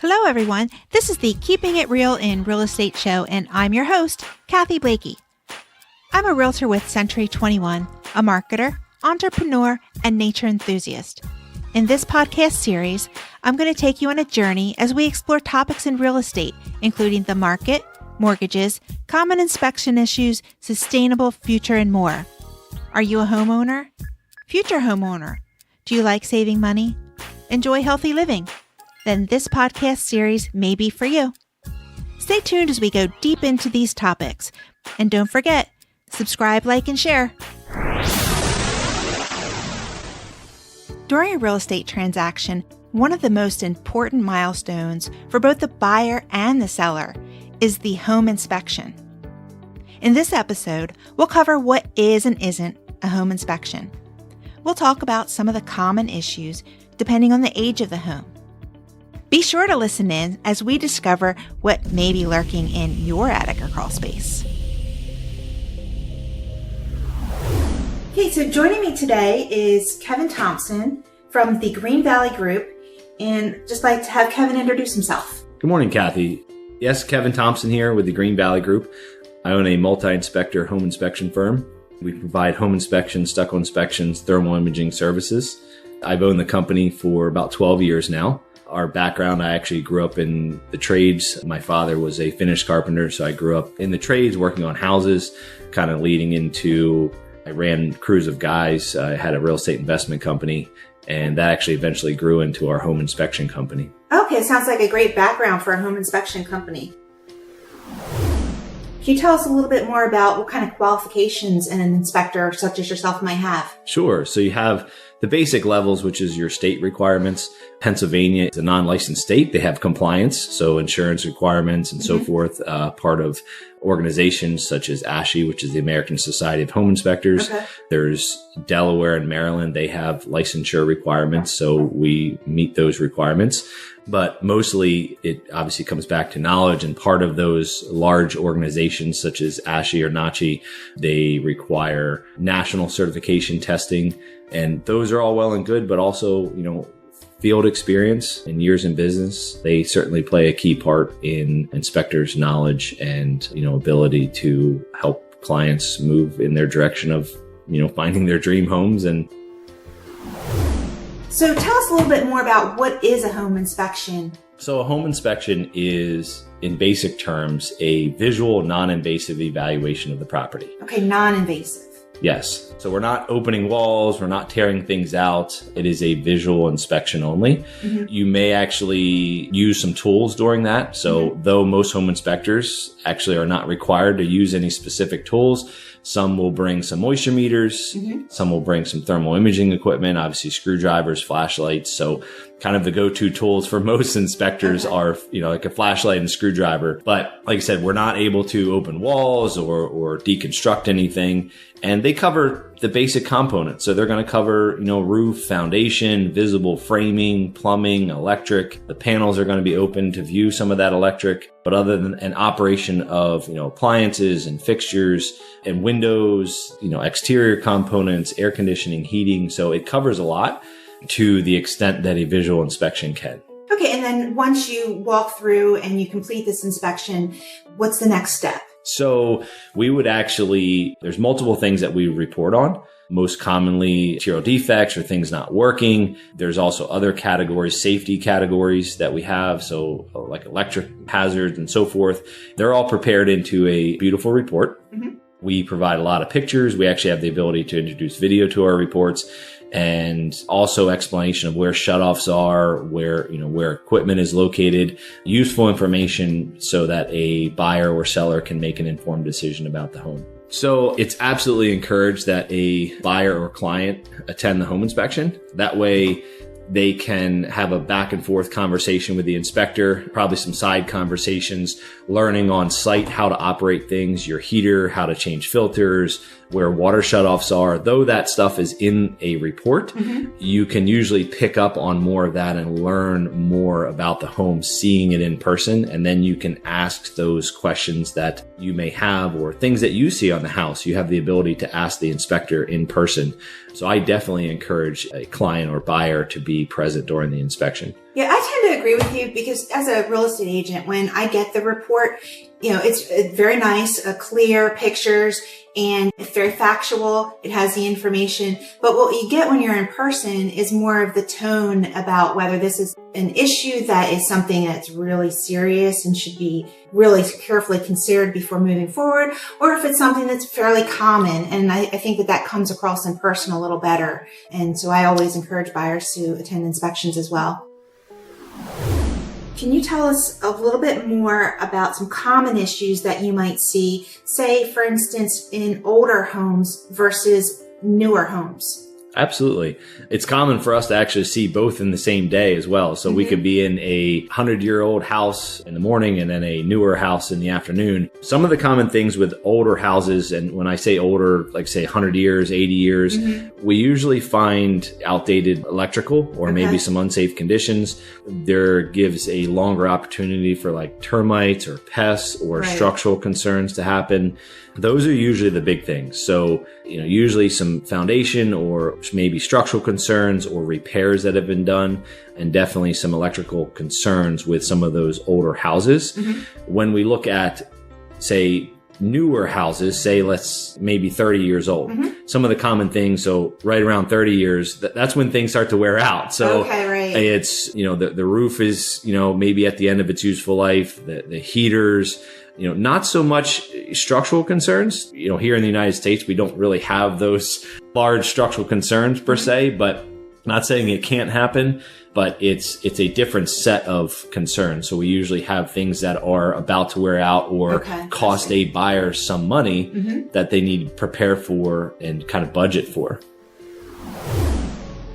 Hello, everyone. This is the Keeping It Real in Real Estate show, and I'm your host, Kathy Blakey. I'm a realtor with Century 21, a marketer, entrepreneur, and nature enthusiast. In this podcast series, I'm going to take you on a journey as we explore topics in real estate, including the market, mortgages, common inspection issues, sustainable future, and more. Are you a homeowner? Future homeowner? Do you like saving money? Enjoy healthy living? Then this podcast series may be for you. Stay tuned as we go deep into these topics. And don't forget, subscribe, like, and share. During a real estate transaction, one of the most important milestones for both the buyer and the seller is the home inspection. In this episode, we'll cover what is and isn't a home inspection. We'll talk about some of the common issues depending on the age of the home. Be sure to listen in as we discover what may be lurking in your attic or crawl space. Okay, so joining me today is Kevin Thompson from the Green Valley Group, and just like to have Kevin introduce himself. Good morning, Kathy. Yes, Kevin Thompson here with the Green Valley Group. I own a multi-inspector home inspection firm. We provide home inspections, stucco inspections, thermal imaging services. I've owned the company for about 12 years now. Our background, I actually grew up in the trades. My father was a finished carpenter, so I grew up in the trades working on houses, kind of leading into, I ran crews of guys. I had a real estate investment company, and that actually eventually grew into our home inspection company. Okay, sounds like a great background for a home inspection company. Can you tell us a little bit more about what kind of qualifications an inspector such as yourself might have? Sure. So you have the basic levels, which is your state requirements. Pennsylvania is a non-licensed state. They have compliance, so insurance requirements and so forth, part of organizations such as ASHI, which is the American Society of Home Inspectors. Okay. There's Delaware and Maryland. They have licensure requirements, so we meet those requirements. But mostly it obviously comes back to knowledge, and part of those large organizations such as ASHI or NACHI, they require national certification testing, and those are all well and good, but also, field experience and years in business, they certainly play a key part in inspectors' knowledge and, ability to help clients move in their direction of, finding their dream homes. And so tell us a little bit more about what is a home inspection. So a home inspection is, in basic terms, a visual, non-invasive evaluation of the property. Okay, non-invasive. Yes. So we're not opening walls. We're not tearing things out. It is a visual inspection only. Mm-hmm. You may actually use some tools during that. So though most home inspectors actually are not required to use any specific tools, some will bring some moisture meters. Mm-hmm. Some will bring some thermal imaging equipment, obviously screwdrivers, flashlights. So kind of the go-to tools for most inspectors are, like a flashlight and screwdriver. But like I said, we're not able to open walls or deconstruct anything. And they cover the basic components. So they're going to cover, roof, foundation, visible framing, plumbing, electric. The panels are going to be open to view some of that electric. But other than an operation of, appliances and fixtures and windows, exterior components, air conditioning, heating. So it covers a lot to the extent that a visual inspection can. Okay. And then once you walk through and you complete this inspection, what's the next step? So we would there's multiple things that we report on. Most commonly material defects or things not working. There's also other categories, safety categories that we have. So like electric hazards and so forth. They're all prepared into a beautiful report. Mm-hmm. We provide a lot of pictures. We actually have the ability to introduce video to our reports, and also explanation of where shutoffs are, where equipment is located, useful information so that a buyer or seller can make an informed decision about the home. So it's absolutely encouraged that a buyer or client attend the home inspection. That way they can have a back and forth conversation with the inspector, probably some side conversations, learning on site how to operate things, your heater, how to change filters, where water shutoffs are. Though that stuff is in a report, you can usually pick up on more of that and learn more about the home, seeing it in person. And then you can ask those questions that you may have or things that you see on the house. You have the ability to ask the inspector in person. So I definitely encourage a client or buyer to be present during the inspection. Yeah, I tend to agree with you because as a real estate agent, when I get the report, it's very nice, clear pictures, and it's very factual. It has the information. But what you get when you're in person is more of the tone about whether this is an issue that is something that's really serious and should be really carefully considered before moving forward, or if it's something that's fairly common. And I think that comes across in person a little better. And so I always encourage buyers to attend inspections as well. Can you tell us a little bit more about some common issues that you might see, say, for instance, in older homes versus newer homes? Absolutely. It's common for us to actually see both in the same day as well. So we could be in a 100-year-old house in the morning and then a newer house in the afternoon. Some of the common things with older houses, and when I say older, like say 100 years, 80 years, we usually find outdated electrical or maybe some unsafe conditions. There gives a longer opportunity for like termites or pests or structural concerns to happen. Those are usually the big things. So, usually some foundation or maybe structural concerns or repairs that have been done, and definitely some electrical concerns with some of those older houses. When we look at, say, newer houses, say let's maybe 30 years old, some of the common things. So right around 30 years, that's when things start to wear out. So it's, the roof is, maybe at the end of its useful life, the heaters, not so much structural concerns. Here in the United States, we don't really have those large structural concerns per se, but not saying it can't happen, but it's a different set of concerns. So we usually have things that are about to wear out or cost a buyer some money that they need to prepare for and kind of budget for.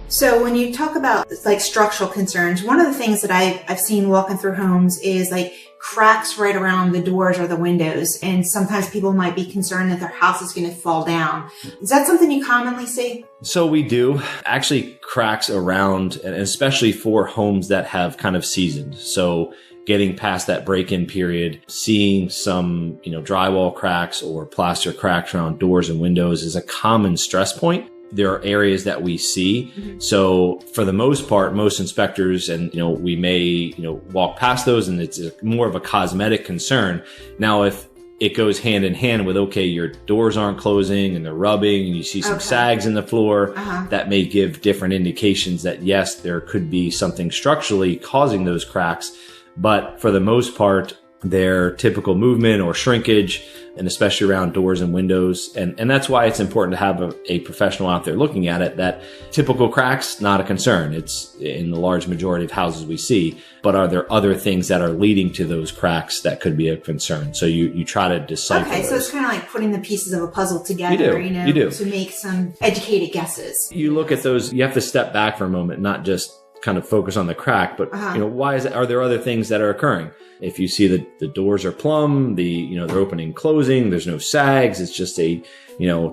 So when you talk about like structural concerns, one of the things that I've seen walking through homes is like cracks right around the doors or the windows. And sometimes people might be concerned that their house is going to fall down. Is that something you commonly see? So we do actually cracks around, and especially for homes that have kind of seasoned. So getting past that break-in period, seeing some, drywall cracks or plaster cracks around doors and windows is a common stress point. There are areas that we see. So for the most part, most inspectors, and, we may, walk past those and it's more of a cosmetic concern. Now, if it goes hand in hand with, okay, your doors aren't closing and they're rubbing and you see some sags in the floor, that may give different indications that yes, there could be something structurally causing those cracks. But for the most part, their typical movement or shrinkage, and especially around doors and windows. And that's why it's important to have a professional out there looking at it. That typical cracks, not a concern. It's in the large majority of houses we see, but are there other things that are leading to those cracks that could be a concern? So you try to decipher those. So it's kind of like putting the pieces of a puzzle together, you do. To make some educated guesses. You look at those, you have to step back for a moment, not just kind of focus on the crack, but why is it? Are there other things that are occurring? If you see that the doors are plumb, they're opening and closing, there's no sags, it's just a,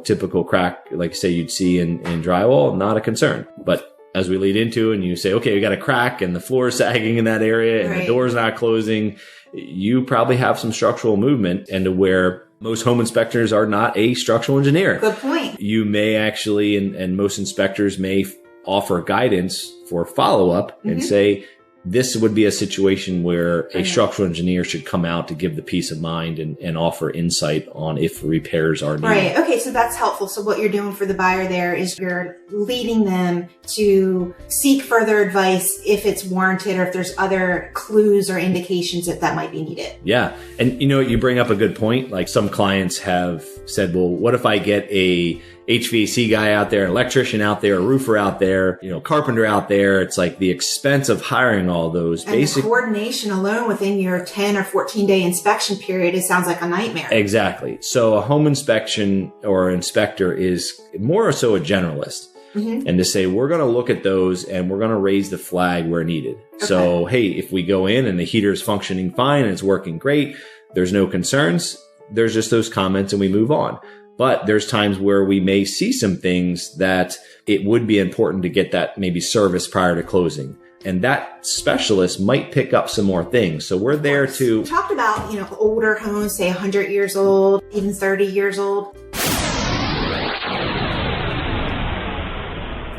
typical crack, like say you'd see in drywall, not a concern. But as we lead into and you say, okay, we got a crack and the floor is sagging in that area and the door's not closing, you probably have some structural movement, and to where most home inspectors are not a structural engineer. Good point. You may actually, and most inspectors may offer guidance for follow-up and say, this would be a situation where a structural engineer should come out to give the peace of mind and offer insight on if repairs are needed. Right. Okay. So that's helpful. So what you're doing for the buyer there is you're leading them to seek further advice if it's warranted or if there's other clues or indications that might be needed. Yeah. And you bring up a good point. Like some clients have said, well, what if I get a HVAC guy out there, an electrician out there, a roofer out there, carpenter out there? It's like the expense of hiring all those. And the coordination alone within your 10 or 14 day inspection period, it sounds like a nightmare. Exactly. So a home inspection or inspector is more so a generalist. And to say, we're going to look at those and we're going to raise the flag where needed. So, hey, if we go in and the heater is functioning fine and it's working great, there's no concerns, there's just those comments and we move on. But there's times where we may see some things that it would be important to get that maybe service prior to closing. And that specialist might pick up some more things. So we're there to... We talked about, older homes, say 100 years old, even 30 years old.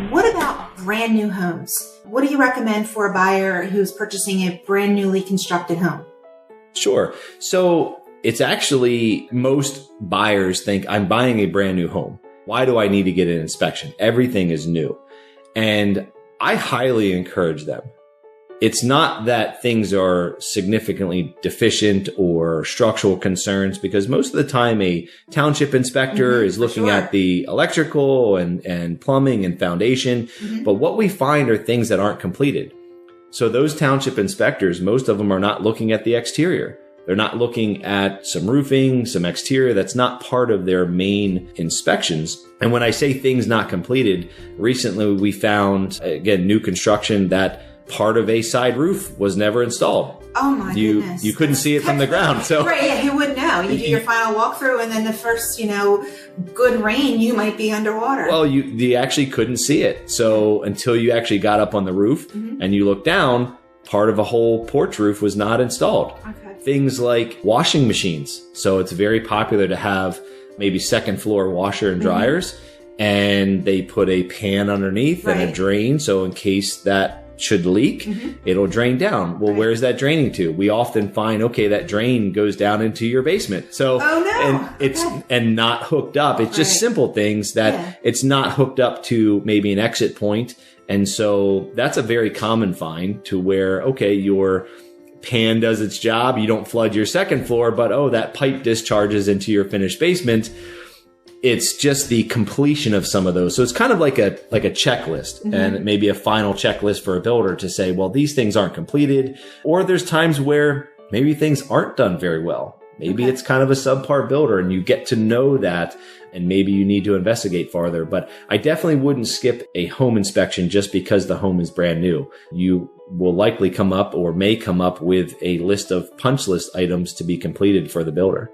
What about brand new homes. What do you recommend for a buyer who's purchasing a brand newly constructed home? Sure. So it's actually, most buyers think, I'm buying a brand new home. Why do I need to get an inspection? Everything is new. And I highly encourage them. It's not that things are significantly deficient or structural concerns, because most of the time a township inspector is looking at the electrical and plumbing and foundation. But what we find are things that aren't completed. So those township inspectors, most of them are not looking at the exterior. They're not looking at some roofing, some exterior. That's not part of their main inspections. And when I say things not completed, recently we found, again, new construction, that part of a side roof was never installed. Oh my goodness. You couldn't see it from the ground. So right, yeah, you wouldn't know. You do your final walkthrough, and then the first, good rain, you might be underwater. Well, you actually couldn't see it. So until you actually got up on the roof and you looked down, part of a whole porch roof was not installed. Okay. Things like washing machines. So it's very popular to have maybe second floor washer and dryers, and they put a pan underneath and a drain. So in case that should leak, it'll drain down. Well, where's that draining to? We often find, okay, that drain goes down into your basement. So, and it's and not hooked up. It's just simple things that it's not hooked up to maybe an exit point. And so that's a very common find, to where, okay, your pan does its job. You don't flood your second floor, but that pipe discharges into your finished basement. It's just the completion of some of those. So it's kind of like a checklist, and maybe a final checklist for a builder to say, well, these things aren't completed. Or there's times where maybe things aren't done very well. Maybe it's kind of a subpar builder, and you get to know that, and maybe you need to investigate farther. But I definitely wouldn't skip a home inspection just because the home is brand new. You will likely come up, or may come up, with a list of punch list items to be completed for the builder.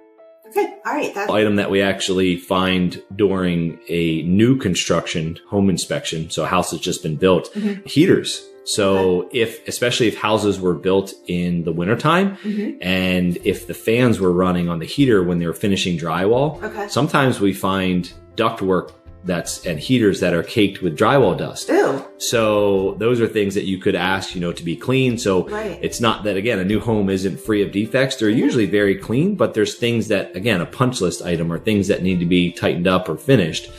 Okay. All right. Item that we actually find during a new construction home inspection. So a house has just been built, heaters. So especially if houses were built in the wintertime, and if the fans were running on the heater when they were finishing drywall, sometimes we find ductwork and heaters that are caked with drywall dust. Ew. So those are things that you could ask, to be clean. So it's not that, again, a new home isn't free of defects. They're usually very clean, but there's things that, again, a punch list item, or things that need to be tightened up or finished.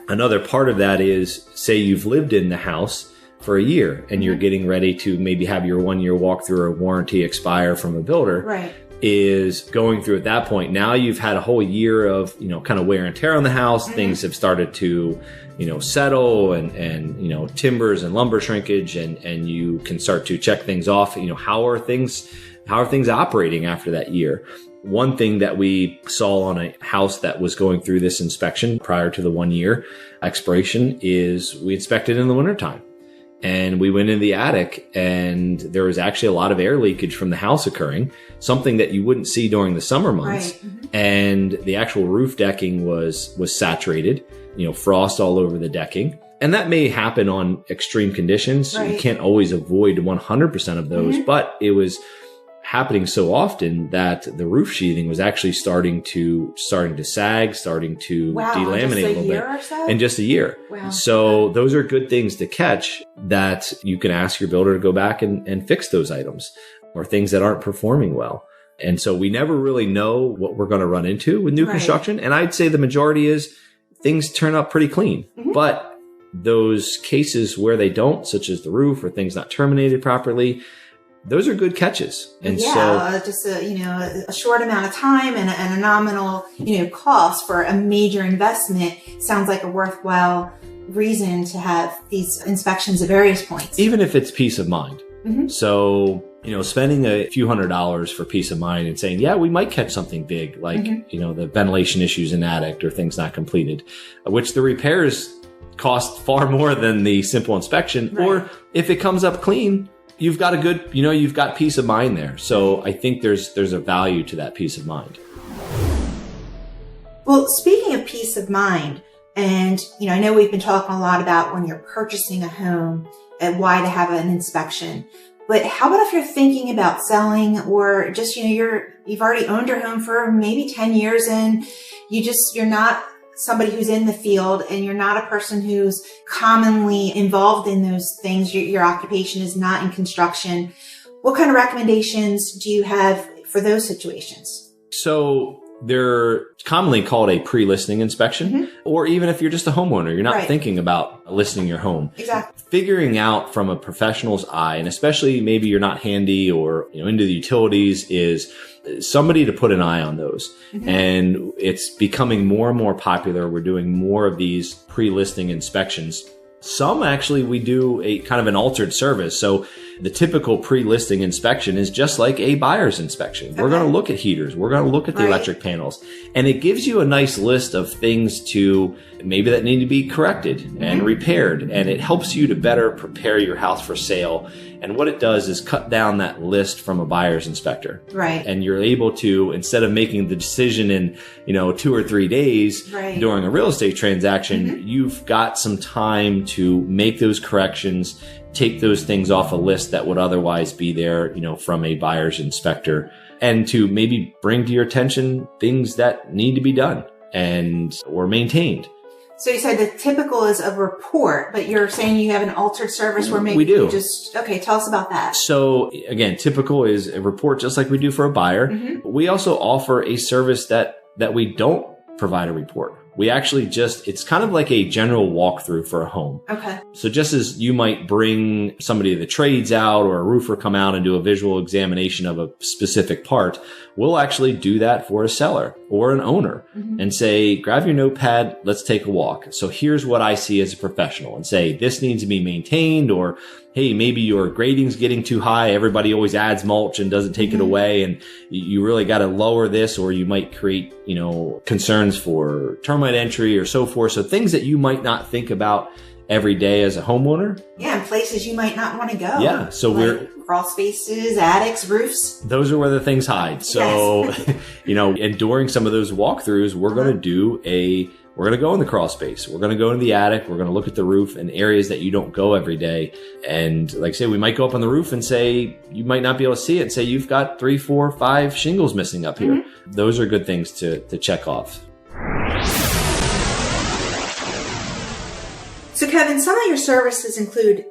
Another part of that is, say you've lived in the house for a year and you're getting ready to maybe have your 1 year walkthrough or warranty expire from a builder. Is going through at that point. Now you've had a whole year of, kind of wear and tear on the house. Things have started to, settle and timbers and lumber shrinkage, and you can start to check things off. How are things operating after that year? One thing that we saw on a house that was going through this inspection prior to the 1 year expiration is we inspected in the wintertime. And we went in the attic, and there was actually a lot of air leakage from the house occurring, something that you wouldn't see during the summer months. And the actual roof decking was saturated, frost all over the decking. And that may happen on extreme conditions. You can't always avoid 100% of those, but it was happening so often that the roof sheathing was actually starting to sag, starting to delaminate a little bit in just a year. So those are good things to catch, that you can ask your builder to go back and fix those items, or things that aren't performing well. And so we never really know what we're going to run into with new construction. And I'd say the majority is things turn out pretty clean, but those cases where they don't, such as the roof or things not terminated properly, those are good catches. And just a short amount of time and a nominal, cost for a major investment sounds like a worthwhile reason to have these inspections at various points. Even if it's peace of mind. So, spending a few $100s for peace of mind and saying, yeah, we might catch something big, like, the ventilation issues in attic or things not completed, which the repairs cost far more than the simple inspection. Or if it comes up clean, you've got a good, you've got peace of mind there. So I think there's a value to that peace of mind. Well, speaking of peace of mind, and, I know we've been talking a lot about when you're purchasing a home and why to have an inspection, but how about if you're thinking about selling, or just, you've already owned your home for maybe 10 years and you're not somebody who's in the field and you're not a person who's commonly involved in those things, your occupation is not in construction, what kind of recommendations do you have for those situations? So they're commonly called a pre-listing inspection, or even if you're just a homeowner, you're not thinking about listing your home. Exactly. Figuring out from a professional's eye, and especially maybe you're not handy or into the utilities, is somebody to put an eye on those. And it's becoming more and more popular. We're doing more of these pre-listing inspections. Some actually we do a kind of an altered service. So the typical pre-listing inspection is just like a buyer's inspection. We're going to look at heaters. We're going to look at the electric panels. And it gives you a nice list of things to maybe that need to be corrected and repaired. And it helps you to better prepare your house for sale. And what it does is cut down that list from a buyer's inspector. Right. And you're able to, instead of making the decision in, 2 or 3 days during a real estate transaction, you've got some time to make those corrections, take those things off a list that would otherwise be there, from a buyer's inspector, and to maybe bring to your attention things that need to be done or maintained. So you said the typical is a report, but you're saying you have an altered service where maybe we do. Tell us about that. So again, typical is a report just like we do for a buyer. We also offer a service that we don't provide a report. We actually it's kind of like a general walkthrough for a home. Okay. So just as you might bring somebody of the trades out or a roofer come out and do a visual examination of a specific part, we'll actually do that for a seller or an owner and say, grab your notepad, let's take a walk. So here's what I see as a professional, and say, this needs to be maintained, or hey, maybe your grading's getting too high. Everybody always adds mulch and doesn't take it away. And you really got to lower this, or you might create, concerns for termite entry or so forth. So things that you might not think about every day as a homeowner. Yeah, and places you might not want to go. Yeah. So we're crawl spaces, attics, roofs. Those are where the things hide. So, and during some of those walkthroughs, we're going to we're going to go in the crawl space. We're going to go into the attic. We're going to look at the roof and areas that you don't go every day. And like I say, we might go up on the roof and say, you might not be able to see it. Say you've got 3, 4, 5 shingles missing up here. Those are good things to check off. So Kevin, some of your services include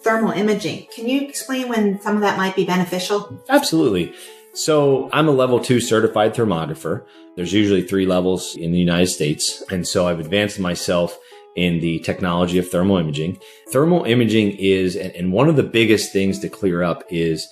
thermal imaging. Can you explain when some of that might be beneficial? Absolutely. So I'm a level 2 certified thermographer. There's usually 3 levels in the United States. And so I've advanced myself in the technology of thermal imaging. Thermal imaging is, and one of the biggest things to clear up is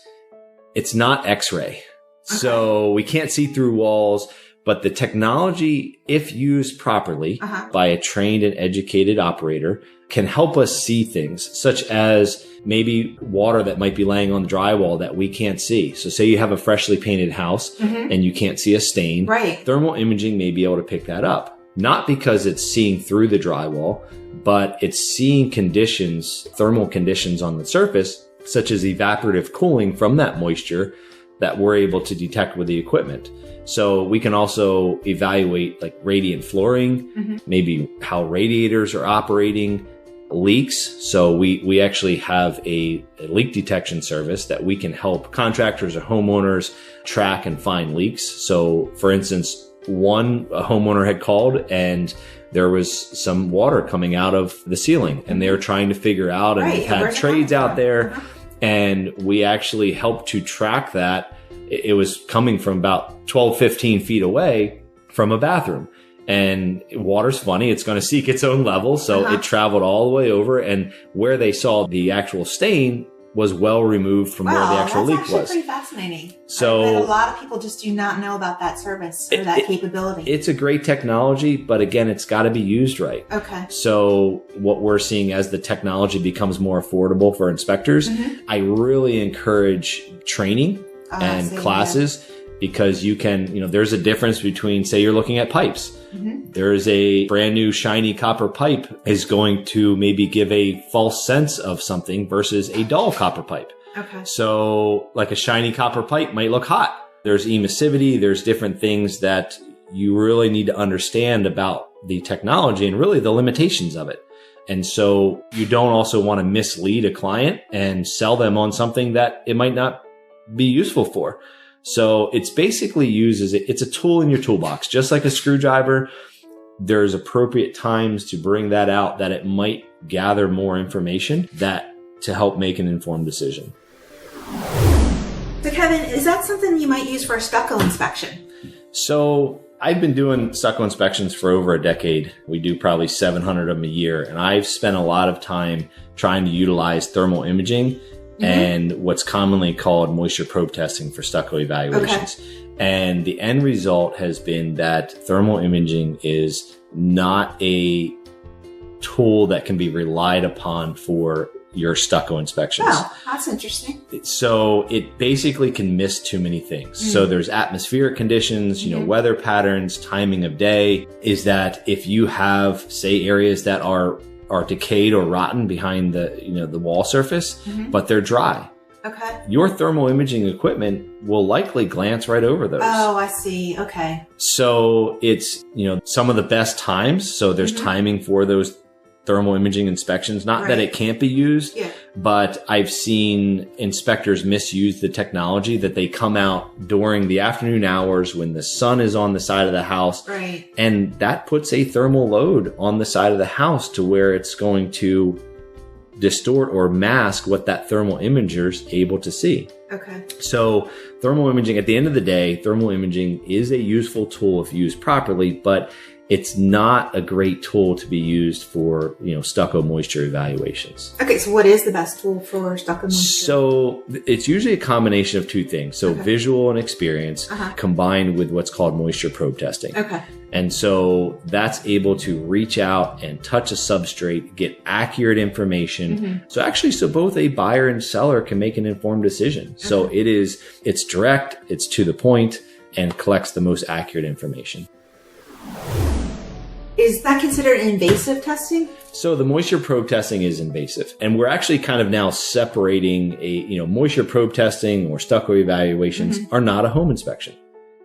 it's not X-ray. Okay. So we can't see through walls, but the technology, if used properly by a trained and educated operator, can help us see things such as maybe water that might be laying on the drywall that we can't see. So say you have a freshly painted house and you can't see a stain. Right. Thermal imaging may be able to pick that up. Not because it's seeing through the drywall, but it's seeing thermal conditions on the surface, such as evaporative cooling from that moisture that we're able to detect with the equipment. So we can also evaluate like radiant flooring, maybe how radiators are operating, leaks. So we actually have a leak detection service that we can help contractors or homeowners track and find leaks. So for instance, a homeowner had called and there was some water coming out of the ceiling and they're trying to figure out, and they've had trades out there, and we actually helped to track that. It was coming from about 12, 15 feet away from a bathroom. And water's funny. It's going to seek its own level. So it traveled all the way over, and where they saw the actual stain was well removed from where the actual leak was. That's actually pretty fascinating. So I bet a lot of people just do not know about that service or that capability. It's a great technology, but again, it's got to be used right. Okay. So what we're seeing as the technology becomes more affordable for inspectors, I really encourage training and classes. Because you can, there's a difference between, say you're looking at pipes. There's a brand new shiny copper pipe is going to maybe give a false sense of something versus a dull copper pipe. Okay. So like a shiny copper pipe might look hot. There's emissivity. There's different things that you really need to understand about the technology and really the limitations of it. And so you don't also want to mislead a client and sell them on something that it might not be useful for. So it's basically used it's a tool in your toolbox, just like a screwdriver. there's appropriate times to bring that out, that it might gather more information that to help make an informed decision. So Kevin, is that something you might use for a stucco inspection? So I've been doing stucco inspections for over a decade. We do probably 700 of them a year. And I've spent a lot of time trying to utilize thermal imaging and what's commonly called moisture probe testing for stucco evaluations. Okay. And the end result has been that thermal imaging is not a tool that can be relied upon for your stucco inspections. Oh, that's interesting. So it basically can miss too many things. So there's atmospheric conditions, weather patterns, timing of day. Is that if you have, say, areas that are decayed or rotten behind the wall surface, but they're dry. Okay. Your thermal imaging equipment will likely glance right over those. Oh, I see. Okay. So it's, some of the best times. So there's timing for those thermal imaging inspections. Not that it can't be used, but I've seen inspectors misuse the technology, that they come out during the afternoon hours when the sun is on the side of the house. Right. And that puts a thermal load on the side of the house to where it's going to distort or mask what that thermal imager's able to see. Okay. So thermal imaging, at the end of the day, thermal imaging is a useful tool if used properly, but it's not a great tool to be used for, stucco moisture evaluations. Okay. So what is the best tool for stucco moisture? So it's usually a combination of two things. So visual and experience combined with what's called moisture probe testing. Okay. And so that's able to reach out and touch a substrate, get accurate information. So both a buyer and seller can make an informed decision. So it's direct, it's to the point, and collects the most accurate information. Is that considered invasive testing? So the moisture probe testing is invasive, and we're actually kind of now separating moisture probe testing or stucco evaluations are not a home inspection.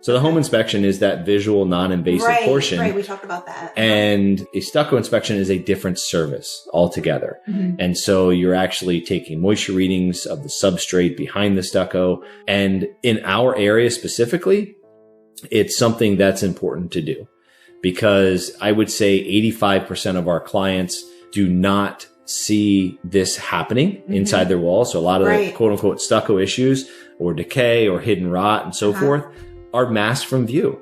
So the home inspection is that visual, non-invasive portion. Right, we talked about that. And a stucco inspection is a different service altogether. And so you're actually taking moisture readings of the substrate behind the stucco. And in our area specifically, it's something that's important to do, because I would say 85% of our clients do not see this happening inside their walls. So a lot of the quote unquote stucco issues or decay or hidden rot and so forth are masked from view.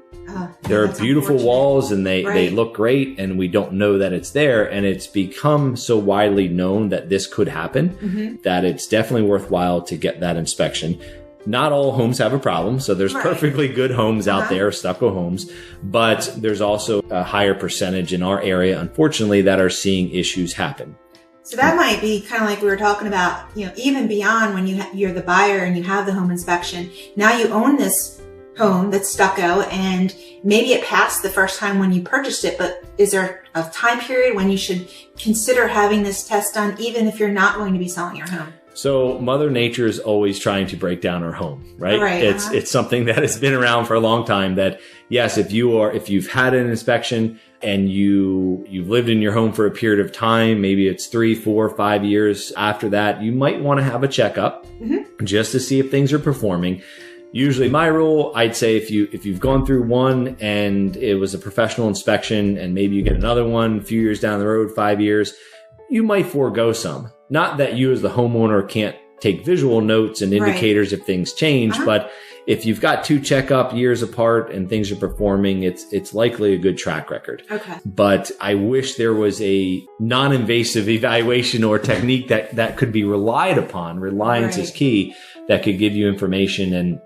There are beautiful walls and they look great, and we don't know that it's there. And it's become so widely known that this could happen that it's definitely worthwhile to get that inspection. Not all homes have a problem. So there's perfectly good homes out there, stucco homes, but there's also a higher percentage in our area, unfortunately, that are seeing issues happen. So that might be kind of like we were talking about, even beyond when you're the buyer and you have the home inspection. Now you own this home that's stucco, and maybe it passed the first time when you purchased it, but is there a time period when you should consider having this test done, even if you're not going to be selling your home? So Mother Nature is always trying to break down our home, right? It's something that has been around for a long time, that yes, if you've had an inspection and you've lived in your home for a period of time, maybe it's 3, 4, 5 years after that, you might want to have a checkup just to see if things are performing. Usually my rule, I'd say if you've gone through one and it was a professional inspection, and maybe you get another one a few years down the road, 5 years, you might forego some. Not that you as the homeowner can't take visual notes and indicators if things change, but if you've got 2 checkup years apart and things are performing, it's likely a good track record. Okay. But I wish there was a non-invasive evaluation or technique that could be relied upon. Reliance is key, that could give you information, and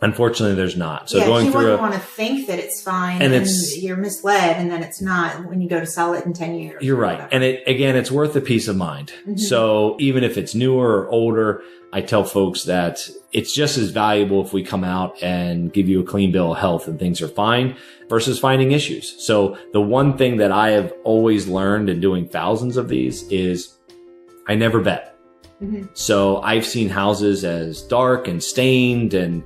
unfortunately, there's not. So going through, you want to think that it's fine, and you're misled, and then it's not when you go to sell it in 10 years. You're right, and it's worth the peace of mind. So even if it's newer or older, I tell folks that it's just as valuable if we come out and give you a clean bill of health and things are fine, versus finding issues. So the one thing that I have always learned in doing thousands of these is I never bet. So I've seen houses as dark and stained and,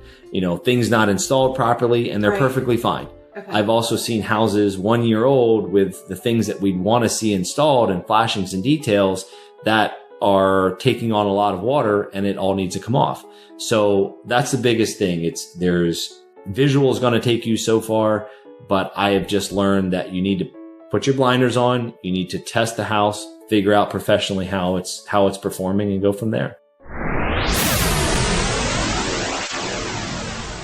things not installed properly, and they're perfectly fine. Okay. I've also seen houses 1 year old with the things that we'd want to see installed and flashings and details that are taking on a lot of water, and it all needs to come off. So that's the biggest thing. There's visual is going to take you so far, but I have just learned that you need to put your blinders on. You need to test the house, figure out professionally how it's performing, and go from there.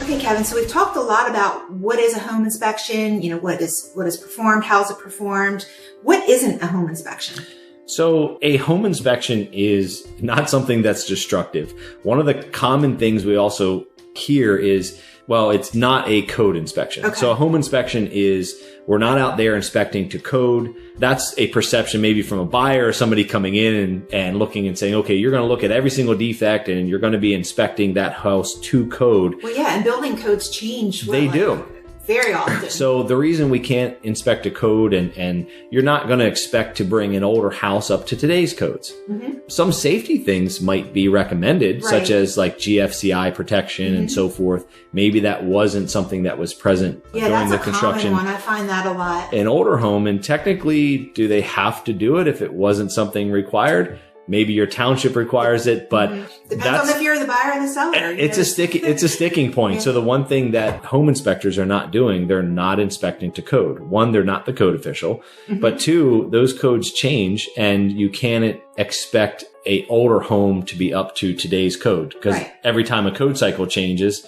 Okay, Kevin, so we've talked a lot about what is a home inspection, what is performed, how is it performed. What isn't a home inspection? So a home inspection is not something that's destructive. One of the common things we also hear is, well, it's not a code inspection. Okay. So a home inspection is, we're not out there inspecting to code. That's a perception maybe from a buyer or somebody coming in and looking and saying, okay, you're going to look at every single defect and you're going to be inspecting that house to code. Well, yeah, and building codes change. They do. Very often. So the reason we can't inspect a code and you're not going to expect to bring an older house up to today's codes. Mm-hmm. Some safety things might be recommended, right, such as like GFCI protection, mm-hmm, and so forth. Maybe that wasn't something that was present during the construction. Common one. I find that a lot. An older home, and technically, do they have to do it if it wasn't something required? Maybe your township requires it, but depends on if you're the buyer or the seller. It's a sticking point. Yeah. So the one thing that home inspectors are not doing, they're not inspecting to code. One, they're not the code official, mm-hmm, but two, those codes change and you can't expect a older home to be up to today's code, because right, every time a code cycle changes,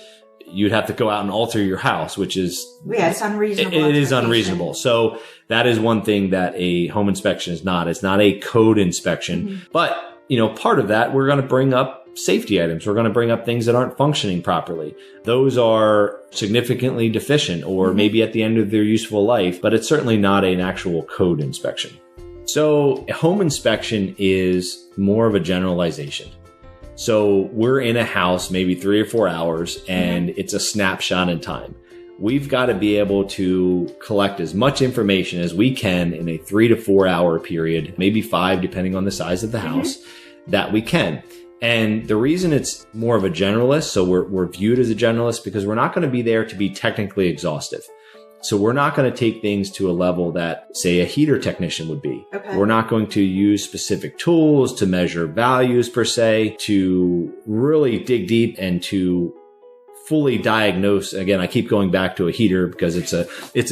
you'd have to go out and alter your house, which is, it's unreasonable. It is unreasonable. So that is one thing that a home inspection is not. It's not a code inspection, mm-hmm, but part of that, we're going to bring up safety items. We're going to bring up things that aren't functioning properly. Those are significantly deficient or, mm-hmm, maybe at the end of their useful life, but it's certainly not an actual code inspection. So a home inspection is more of a generalization. So we're in a house, maybe 3 or 4 hours, and it's a snapshot in time. We've got to be able to collect as much information as we can in a 3 to 4 hour period, maybe 5, depending on the size of the house, that we can. And the reason it's more of a generalist, so we're viewed as a generalist, because we're not going to be there to be technically exhaustive. So we're not going to take things to a level that, say, a heater technician would be. Okay. We're not going to use specific tools to measure values per se, to really dig deep and to fully diagnose. Again, I keep going back to a heater because it's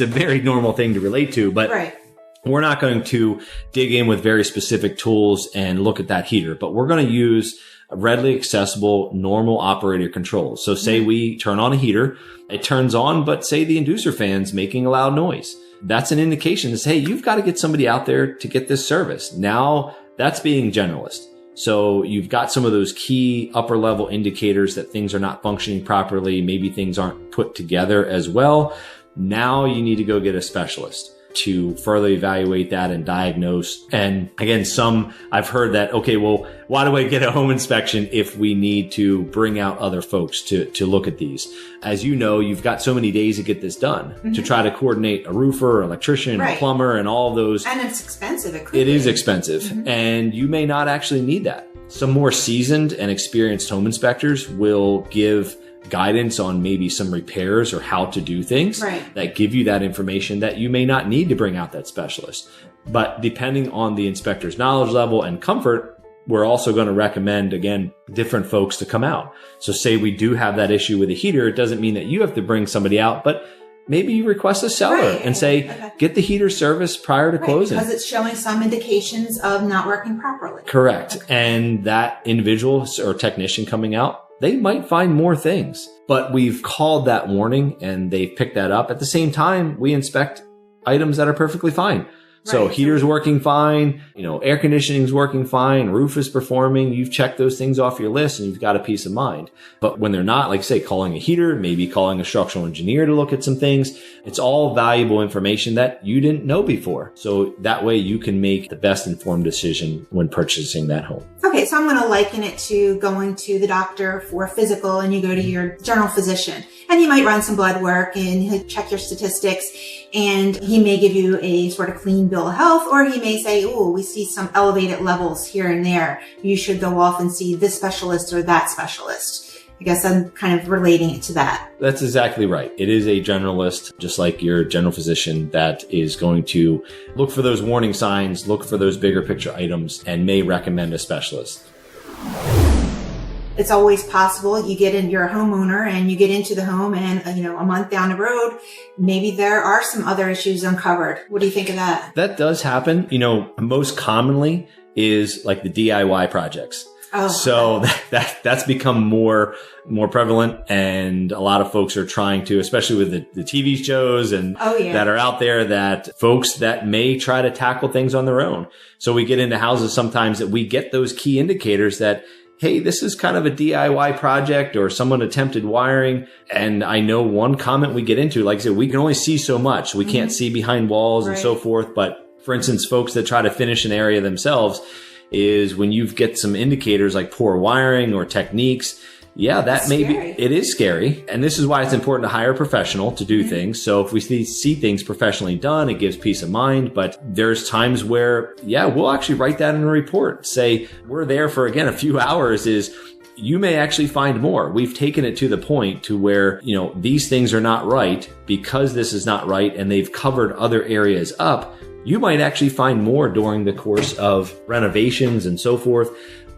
a very normal thing to relate to, but right, we're not going to dig in with very specific tools and look at that heater, but we're going to use readily accessible, normal operator controls. So say we turn on a heater, it turns on, but say the inducer fan's making a loud noise. That's an indication that, hey, you've got to get somebody out there to get this service. Now that's being generalist. So you've got some of those key upper level indicators that things are not functioning properly. Maybe things aren't put together as well. Now you need to go get a specialist to further evaluate that and diagnose. And again, I've heard that, okay, well, why do I get a home inspection if we need to bring out other folks to look at these? As you know, you've got so many days to get this done, to try to coordinate a roofer, an electrician, right, a plumber, and all of those. And it's expensive. It is expensive. And you may not actually need that. Some more seasoned and experienced home inspectors will give guidance on maybe some repairs or how to do things, right, that give you that information that you may not need to bring out that specialist. But depending on the inspector's knowledge level and comfort, we're also going to recommend, again, different folks to come out. So say we do have that issue with a heater, it doesn't mean that you have to bring somebody out, but maybe you request a seller, right, and say, get the heater service prior to closing. Because it's showing some indications of not working properly. Correct. Okay. And that individual or technician coming out, they might find more things, but we've called that warning and they've picked that up. At the same time, we inspect items that are perfectly fine. So heater's working fine, air conditioning's working fine, roof is performing. You've checked those things off your list and you've got a peace of mind. But when they're not, like say, calling a heater, maybe calling a structural engineer to look at some things, it's all valuable information that you didn't know before. So that way you can make the best informed decision when purchasing that home. Okay, so I'm going to liken it to going to the doctor for a physical and you go to your general physician and he might run some blood work and he'll check your statistics and he may give you a sort of clean bill of health, or he may say, oh, we see some elevated levels here and there. You should go off and see this specialist or that specialist. I guess I'm kind of relating it to that. That's exactly right. It is a generalist, just like your general physician, that is going to look for those warning signs, look for those bigger picture items, and may recommend a specialist. it's always possible you're a homeowner and you get into the home and, a month down the road, maybe there are some other issues uncovered. What do you think of that? That does happen. Most commonly is like the DIY projects. Oh, so that's become more prevalent, and a lot of folks are trying to, especially with the TV shows and that are out there, that folks that may try to tackle things on their own. So we get into houses sometimes that we get those key indicators that, hey, this is kind of a DIY project or someone attempted wiring. And I know one comment we get into, like I said, we can only see so much. We can't see behind walls and so forth. But for instance, folks that try to finish an area themselves, is when you get some indicators like poor wiring or techniques. Yeah, that may be, it is scary. And this is why it's important to hire a professional to do things. So if we see things professionally done, it gives peace of mind. But there's times where, we'll actually write that in a report. Say, we're there for, again, a few hours, is you may actually find more. We've taken it to the point to where, these things are not right because this is not right, and they've covered other areas up. You might actually find more during the course of renovations and so forth,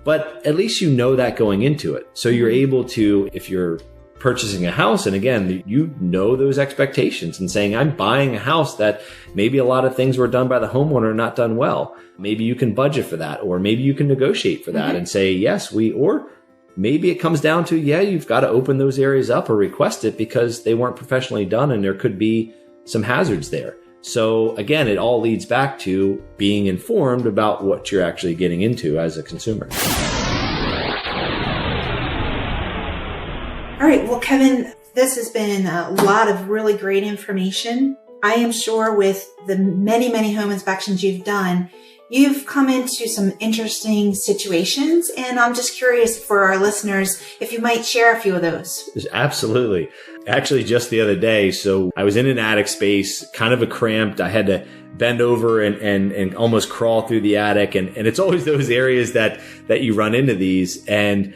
but at least you know that going into it. So you're able to, if you're purchasing a house, and again, you know those expectations and saying, I'm buying a house that maybe a lot of things were done by the homeowner, not done well. Maybe you can budget for that, or maybe you can negotiate for that and say, yes, or maybe it comes down to, you've got to open those areas up or request it because they weren't professionally done and there could be some hazards there. So again, it all leads back to being informed about what you're actually getting into as a consumer. All right. Well, Kevin, this has been a lot of really great information. I am sure with the many, many home inspections you've done, you've come into some interesting situations, and I'm just curious for our listeners if you might share a few of those. Absolutely. Actually, just the other day, so I was in an attic space, kind of cramped. I had to bend over and almost crawl through the attic. And it's always those areas that you run into these. And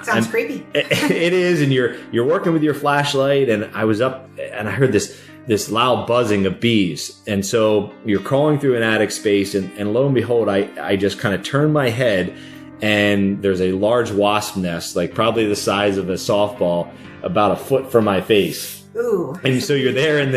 sounds creepy. It is. And you're working with your flashlight, and I was up and I heard this loud buzzing of bees. And so you're crawling through an attic space, and lo and behold, I just kind of turned my head, and there's a large wasp nest, like probably the size of a softball, about a foot from my face. Ooh. And so you're there in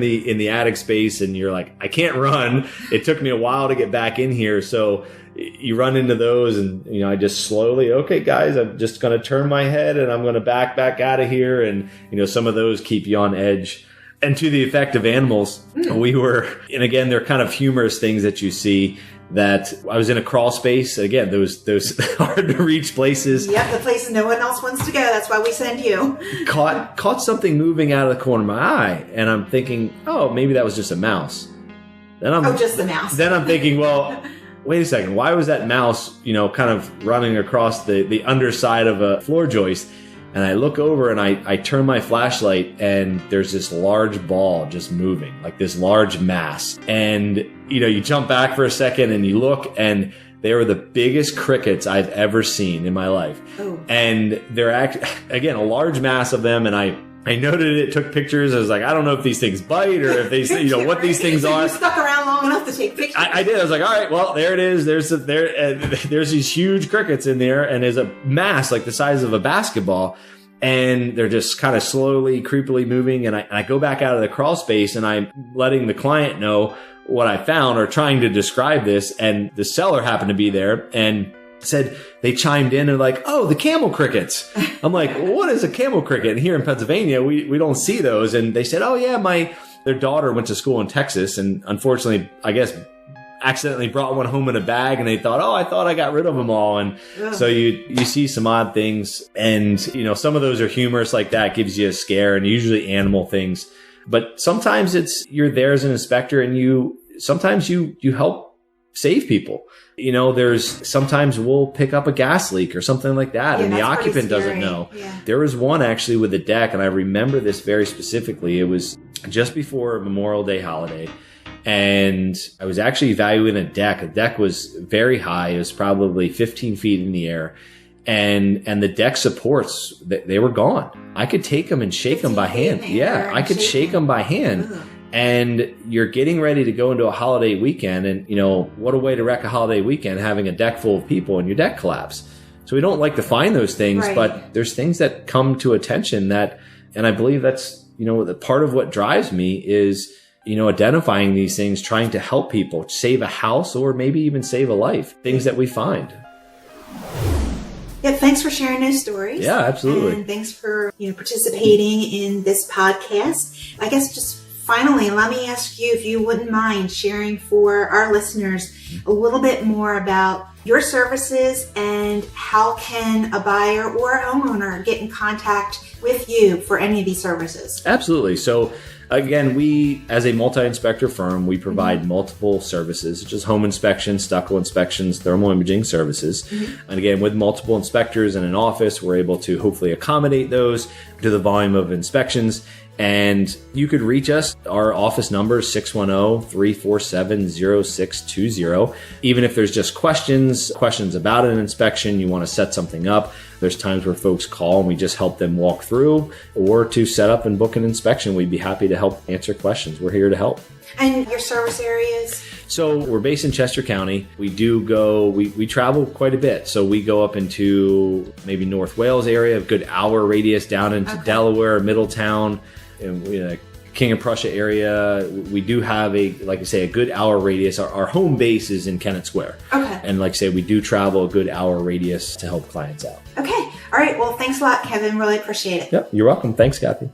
the attic space, and you're like, I can't run. It took me a while to get back in here. So you run into those, and I just slowly, okay, guys, I'm just going to turn my head and I'm going to back out of here. And some of those keep you on edge. And to the effect of animals, and again, they're kind of humorous things that you see. That I was in a crawl space. Again, those hard to reach places. Yep, the places no one else wants to go. That's why we send you. Caught something moving out of the corner of my eye, and I'm thinking, oh, maybe that was just a mouse. Just the mouse. Then I'm thinking, well, wait a second. Why was that mouse, kind of running across the underside of a floor joist? And I look over and I turn my flashlight, and there's this large ball just moving, like this large mass. And, you jump back for a second and you look, and they were the biggest crickets I've ever seen in my life. Oh. And they're again, a large mass of them. And I noted it, took pictures. I was like, I don't know if these things bite or if they, what these things are. You stuck around long enough to take pictures. I did. I was like, all right, well, there it is. There's these huge crickets in there, and there's a mass like the size of a basketball, and they're just kind of slowly, creepily moving. And I go back out of the crawl space, and I'm letting the client know what I found, or trying to describe this. And the seller happened to be there and said, they chimed in and like, oh, the camel crickets. I'm like, well, what is a camel cricket? And here in Pennsylvania, we don't see those. And they said, oh yeah, their daughter went to school in Texas, and unfortunately, I guess, accidentally brought one home in a bag, and they thought, oh, I thought I got rid of them all. And so you see some odd things, and some of those are humorous like that, gives you a scare, and usually animal things. But sometimes you're there as an inspector, and sometimes you help save people. Sometimes we'll pick up a gas leak or something like that, and the occupant doesn't know. Yeah. There was one actually with a deck, and I remember this very specifically. It was just before Memorial Day holiday, and I was actually evaluating a deck. The deck was very high. It was probably 15 feet in the air. And the deck supports, they were gone. I could take them and shake them by hand. Yeah, I could shake them by hand. Ugh. And you're getting ready to go into a holiday weekend. And, what a way to wreck a holiday weekend, having a deck full of people and your deck collapse. So we don't like to find those things, Right. but there's things that come to attention that, and I believe that's, the part of what drives me is, identifying these things, trying to help people save a house or maybe even save a life, things that we find. Yeah, thanks for sharing those stories. Yeah, absolutely. And thanks for participating in this podcast. I guess just finally, let me ask you if you wouldn't mind sharing for our listeners a little bit more about your services and how can a buyer or a homeowner get in contact with you for any of these services. Absolutely. So again, we, as a multi-inspector firm, we provide multiple services, such as home inspections, stucco inspections, thermal imaging services. And again, with multiple inspectors in an office, we're able to hopefully accommodate those to the volume of inspections. And you could reach us. Our office number is 610-347-0620. Even if there's just questions about an inspection, you want to set something up. There's times where folks call and we just help them walk through, or to set up and book an inspection. We'd be happy to help answer questions. We're here to help. And your service areas? So we're based in Chester County. We do go, we travel quite a bit. So we go up into maybe North Wales area, a good hour radius down into Delaware, Middletown, and King of Prussia area. We do have a good hour radius. Our home base is in Kennett Square. Okay. And like I say, we do travel a good hour radius to help clients out. Okay. All right. Well, thanks a lot, Kevin. Really appreciate it. Yep. You're welcome. Thanks, Kathy.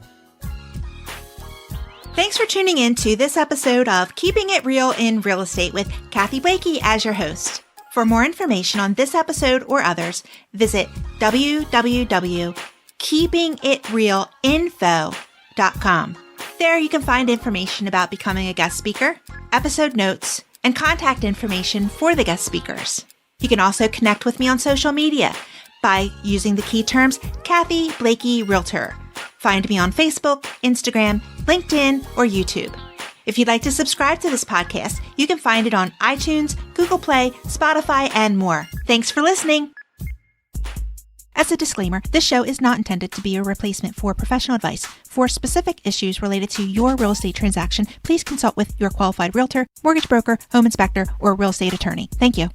Thanks for tuning in to this episode of Keeping It Real in Real Estate with Kathy Blakey as your host. For more information on this episode or others, visit www.keepingitrealinfo.com. There you can find information about becoming a guest speaker, episode notes, and contact information for the guest speakers. You can also connect with me on social media by using the key terms Kathy Blakey Realtor. Find me on Facebook, Instagram, LinkedIn, or YouTube. If you'd like to subscribe to this podcast, you can find it on iTunes, Google Play, Spotify, and more. Thanks for listening. As a disclaimer, this show is not intended to be a replacement for professional advice. For specific issues related to your real estate transaction, please consult with your qualified realtor, mortgage broker, home inspector, or real estate attorney. Thank you.